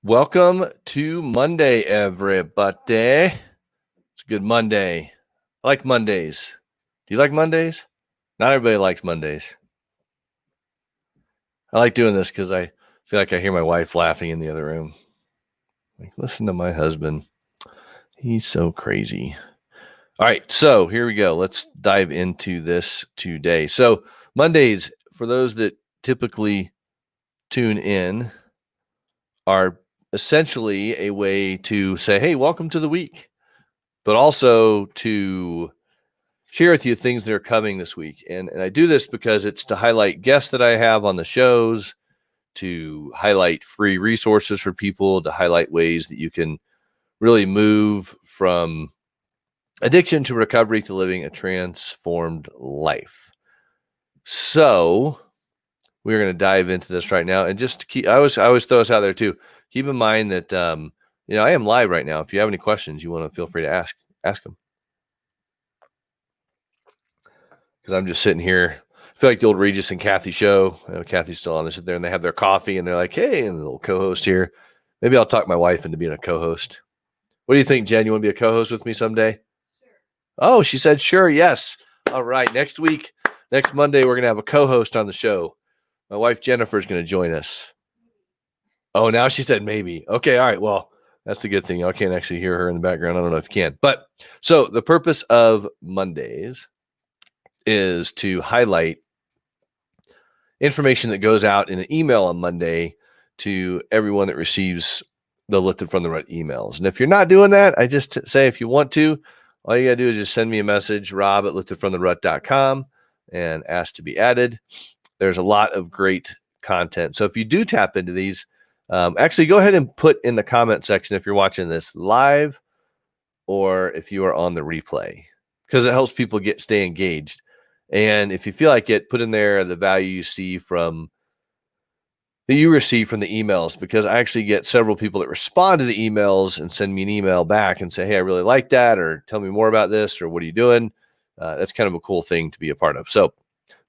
Welcome to Monday, everybody. It's a good Monday. I like Mondays. Do you like Mondays? Not everybody likes Mondays. I like doing this because I feel like I hear my wife laughing in the other room. Like, listen to my husband. He's so crazy. All right, so here we go. Let's dive into this today. So, Mondays, for those that typically tune in, are essentially a way to say, hey, welcome to the week, but also to share with you things that are coming this week. And I do this because it's to highlight guests that I have on the shows, to highlight free resources for people, to highlight ways that you can really move from addiction to recovery to living a transformed life. So we're going to dive into this right now. And just to keep, I always throw this out there too. Keep in mind that, I am live right now. If you have any questions, you want to feel free to ask them. Because I'm just sitting here. I feel like the old Regis and Kathy show. I know Kathy's still on. They sit there and they have their coffee and they're like, hey, and the little co-host here. Maybe I'll talk my wife into being a co-host. What do you think, Jen? You want to be a co-host with me someday? Sure. Oh, she said, sure, yes. All right. Next week, next Monday, we're going to have a co-host on the show. My wife, Jennifer, is going to join us. Oh, now she said maybe. Okay. All right. Well, that's the good thing. I can't actually hear her in the background. I don't know if you can. But so the purpose of Mondays is to highlight information that goes out in an email on Monday to everyone that receives the Lifted From The Rut emails. And if you're not doing that, I just say if you want to, all you got to do is just send me a message, rob@liftedfromtherut.com, and ask to be added. There's a lot of great content. So if you do tap into these, actually go ahead and put in the comment section if you're watching this live or if you are on the replay, because it helps people stay engaged. And if you feel like it, put in there the value you see that you receive from the emails, because I actually get several people that respond to the emails and send me an email back and say, hey, I really like that, or tell me more about this, or what are you doing? That's kind of a cool thing to be a part of. So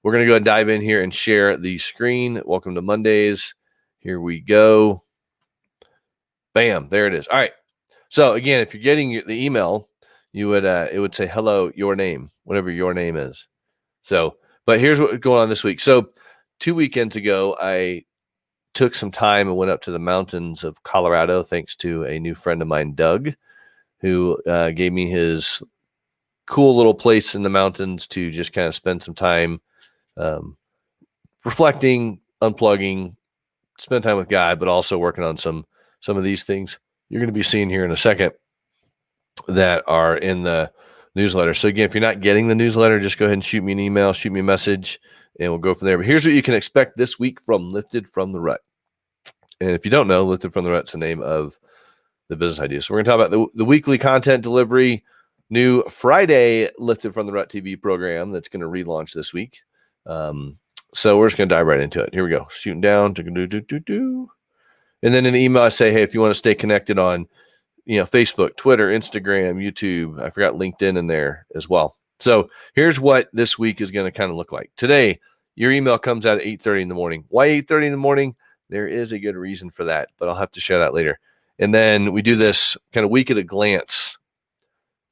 we're going to go ahead and dive in here and share the screen. Welcome to Mondays. Here we go. Bam, there it is. All right. So again, if you're getting the email, you would it would say, hello, your name, whatever your name is. So, but here's what's going on this week. So 2 weekends ago, I took some time and went up to the mountains of Colorado, thanks to a new friend of mine, Doug, who gave me his cool little place in the mountains to just kind of spend some time reflecting, unplugging, spend time with God, but also working on some of these things you're going to be seeing here in a second that are in the newsletter. So again, if you're not getting the newsletter, just go ahead and shoot me an email, shoot me a message, and we'll go from there. But here's what you can expect this week from Lifted From The Rut. And if you don't know, Lifted From The Rut is the name of the business idea. So we're going to talk about the weekly content delivery, new Friday Lifted From The Rut TV program that's going to relaunch this week. So we're just going to dive right into it. Here we go. Shooting down. And then in the email, I say, hey, if you want to stay connected on Facebook, Twitter, Instagram, YouTube, I forgot LinkedIn in there as well. So here's what this week is going to kind of look like. Today, your email comes out at 8:30 in the morning. Why 8:30 in the morning? There is a good reason for that, but I'll have to share that later. And then we do this kind of week at a glance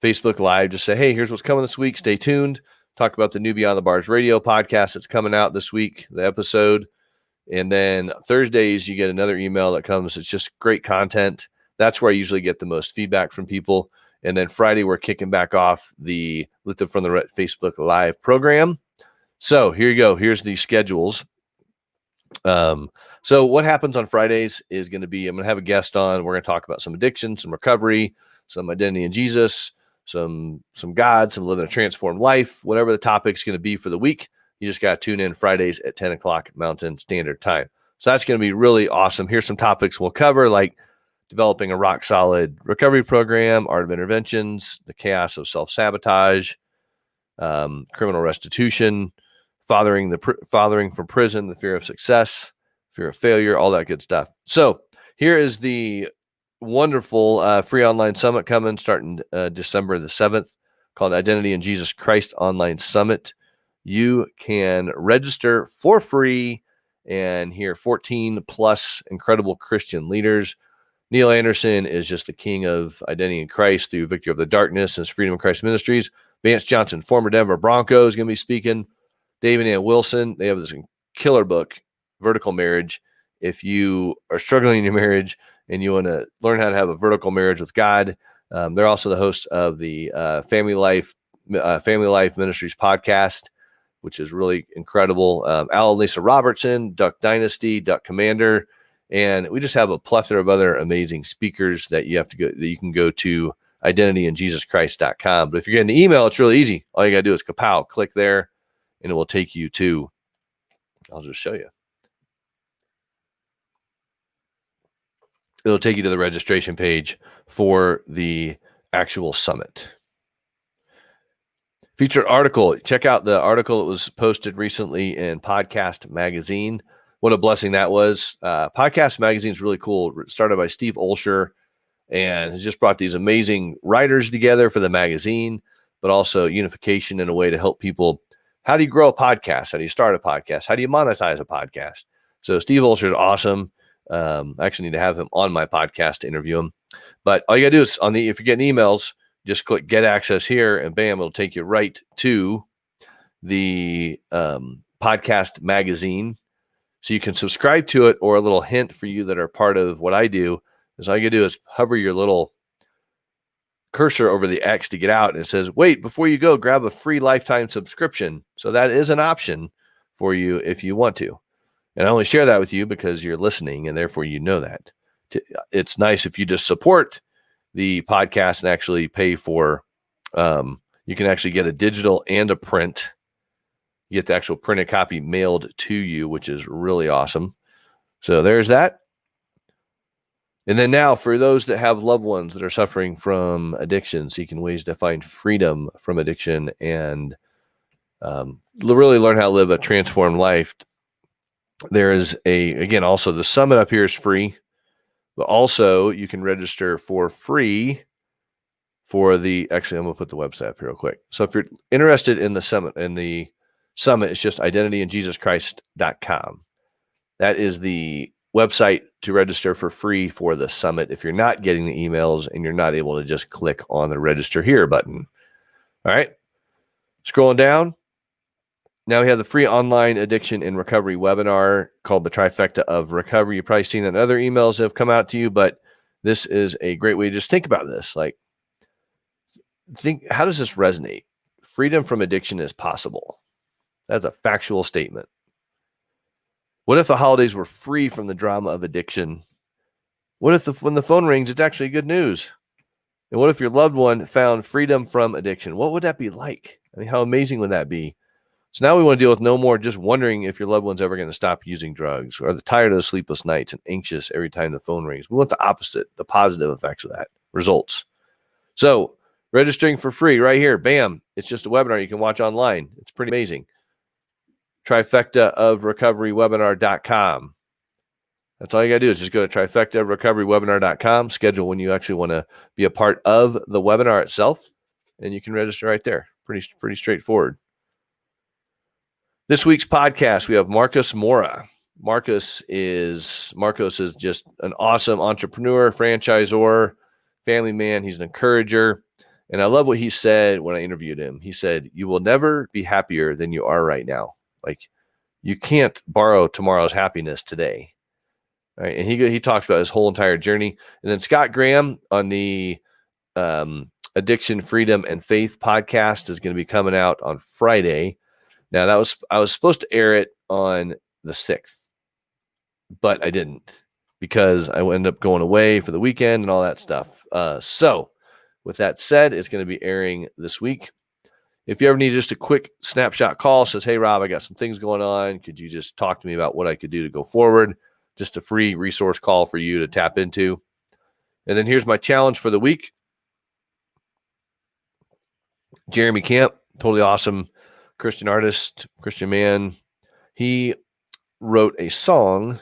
Facebook Live. Just say, hey, here's what's coming this week. Stay tuned. Talk about the new Beyond the Bars radio podcast that's coming out this week, the episode. And then Thursdays, you get another email that comes. It's just great content. That's where I usually get the most feedback from people. And then Friday, we're kicking back off the Lifted From The Rut Facebook Live program. So here you go. Here's the schedules. So what happens on Fridays is going to be, I'm going to have a guest on. We're going to talk about some addiction, some recovery, some identity in Jesus, some God, some living a transformed life, whatever the topic's going to be for the week. You just got to tune in Fridays at 10 o'clock Mountain Standard Time. So that's going to be really awesome. Here's some topics we'll cover, like developing a rock solid recovery program, art of interventions, the chaos of self-sabotage, criminal restitution, fathering from prison, the fear of success, fear of failure, all that good stuff. So here is the wonderful free online summit coming starting December the 7th, called Identity in Jesus Christ Online Summit. You can register for free and hear 14 plus incredible Christian leaders Neil Anderson is just the king of identity in Christ through Victory of the Darkness and his Freedom in Christ Ministries. Vance Johnson, former Denver Broncos, is going to be speaking. David Ann Wilson, they have this killer book, Vertical Marriage. If you are struggling in your marriage and you want to learn how to have a vertical marriage with God, they're also the host of the Family Life Ministries podcast, which is really incredible. Al and Lisa Robertson, Duck Dynasty, Duck Commander, and we just have a plethora of other amazing speakers that you can go to identityinjesuschrist.com. But if you're getting the email, it's really easy. All you got to do is kapow, click there, and it will take you to, I'll just show you. It'll take you to the registration page for the actual summit. Featured article. Check out the article that was posted recently in Podcast Magazine. What a blessing that was. Podcast Magazine is really cool. Started by Steve Olsher and has just brought these amazing writers together for the magazine, but also unification in a way to help people. How do you grow a podcast? How do you start a podcast? How do you monetize a podcast? So Steve Olsher is awesome. I actually need to have him on my podcast to interview him. But all you got to do is if you're getting emails, just click get access here and bam, it'll take you right to the podcast magazine. So you can subscribe to it, or a little hint for you that are part of what I do is all you got to do is hover your little cursor over the X to get out. And it says, wait, before you go, grab a free lifetime subscription. So that is an option for you if you want to. And I only share that with you because you're listening and therefore you know that. It's nice if you just support the podcast and actually pay for, you can actually get a digital and a print. You get the actual printed copy mailed to you, which is really awesome. So there's that. And then now for those that have loved ones that are suffering from addiction, seeking ways to find freedom from addiction and really learn how to live a transformed life. There is also the summit up here is free, but also you can register for free for actually, I'm going to put the website up here real quick. So if you're interested in the summit, it's just identityinjesuschrist.com. That is the website to register for free for the summit if you're not getting the emails and you're not able to just click on the register here button. All right. Scrolling down. Now we have the free online addiction and recovery webinar called the Trifecta of Recovery. You've probably seen that in other emails that have come out to you, but this is a great way to just think about this. Like, how does this resonate? Freedom from addiction is possible. That's a factual statement. What if the holidays were free from the drama of addiction? What if when the phone rings, it's actually good news? And what if your loved one found freedom from addiction? What would that be like? I mean, how amazing would that be? So now we want to deal with no more just wondering if your loved one's ever going to stop using drugs, or they're tired of the sleepless nights and anxious every time the phone rings. We want the opposite, the positive effects of that, results. So registering for free right here, bam, it's just a webinar you can watch online. It's pretty amazing. Trifecta of Recovery Webinar.com. That's all you got to do is just go to Trifecta of Recovery Webinar.com, schedule when you actually want to be a part of the webinar itself, and you can register right there. Pretty straightforward. This week's podcast, we have Marcus Mora. Marcus is just an awesome entrepreneur, franchisor, family man. He's an encourager. And I love what he said when I interviewed him. He said, you will never be happier than you are right now. Like, you can't borrow tomorrow's happiness today. Right? And he talks about his whole entire journey. And then Scott Graham on the Addiction, Freedom, and Faith podcast is going to be coming out on Friday. Now, I was supposed to air it on the 6th, but I didn't because I ended up going away for the weekend and all that stuff. So with that said, it's going to be airing this week. If you ever need just a quick snapshot call, says, hey, Rob, I got some things going on. Could you just talk to me about what I could do to go forward? Just a free resource call for you to tap into. And then here's my challenge for the week. Jeremy Camp, totally awesome Christian artist, Christian man. He wrote a song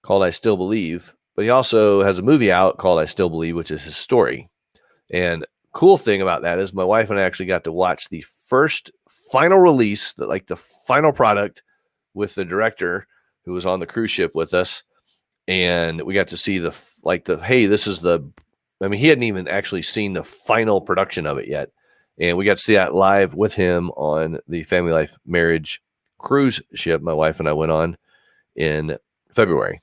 called I Still Believe, but he also has a movie out called I Still Believe, which is his story. And cool thing about that is my wife and I actually got to watch the final release, the final product with the director who was on the cruise ship with us. and we got to see hey, this is he hadn't even actually seen the final production of it yet. And we got to see that live with him on the Family Life Marriage cruise ship my wife and I went on in February,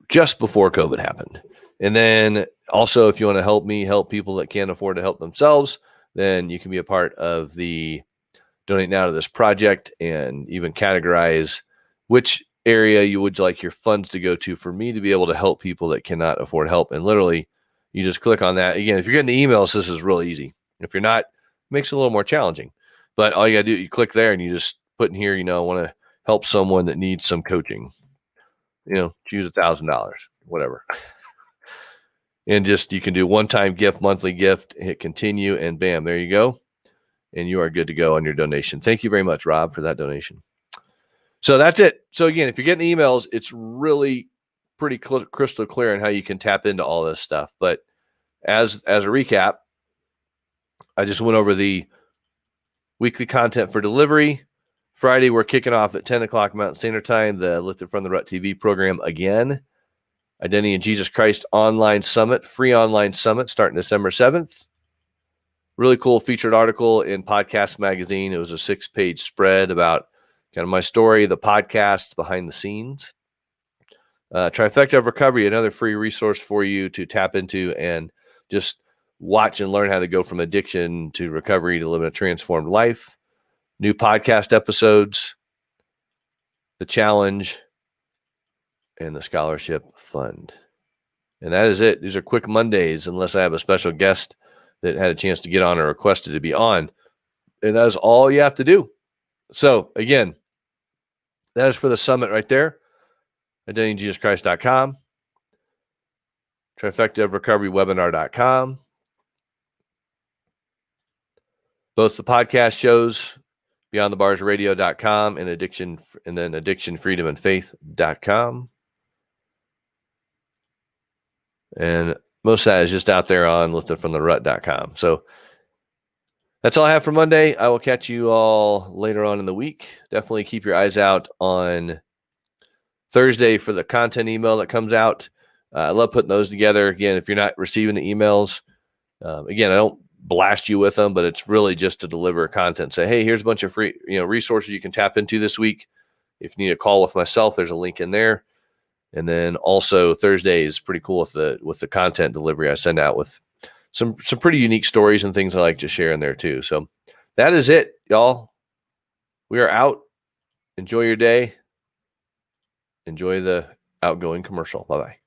just before COVID happened. And then also, if you want to help me help people that can't afford to help themselves, then you can be a part of the donate now to this project and even categorize which area you would like your funds to go to for me to be able to help people that cannot afford help. And literally, you just click on that. Again, if you're getting the emails, this is really easy. If you're not, it makes it a little more challenging. But all you got to do, you click there and you just put in here, I want to help someone that needs some coaching. Choose $1,000, whatever. And just, you can do one-time gift, monthly gift, hit continue, and bam, there you go. And you are good to go on your donation. Thank you very much, Rob, for that donation. So that's it. So again, if you're getting the emails, it's really pretty crystal clear on how you can tap into all this stuff. But as a recap, I just went over the weekly content for delivery. Friday, we're kicking off at 10 o'clock Mountain Standard Time, the Lifted From The Rut TV program again. Identity in Jesus Christ online summit, free online summit starting December 7th. Really cool featured article in Podcast Magazine. It was a 6-page spread about kind of my story, the podcast, behind the scenes. Trifecta of Recovery, another free resource for you to tap into and just watch and learn how to go from addiction to recovery to living a transformed life. New podcast episodes, the challenge, and the scholarship fund. And that is it. These are quick Mondays, unless I have a special guest that had a chance to get on or requested to be on. And that is all you have to do. So again, that is for the summit right there. IdentityInJesusChrist.com. Trifecta of Recovery webinar.com. Both the podcast shows, BeyondTheBarsRadio.com and AddictionFreedomAndFaith.com. And most of that is just out there on liftedfromtherut.com. So that's all I have for Monday. I will catch you all later on in the week. Definitely keep your eyes out on Thursday for the content email that comes out. I love putting those together. Again, if you're not receiving the emails, again, I don't blast you with them, but it's really just to deliver content. Say, hey, here's a bunch of free, resources you can tap into this week. If you need a call with myself, there's a link in there. And then also Thursday is pretty cool with the content delivery I send out with some pretty unique stories and things I like to share in there too. So that is it, y'all. We are out. Enjoy your day. Enjoy the outgoing commercial. Bye-bye.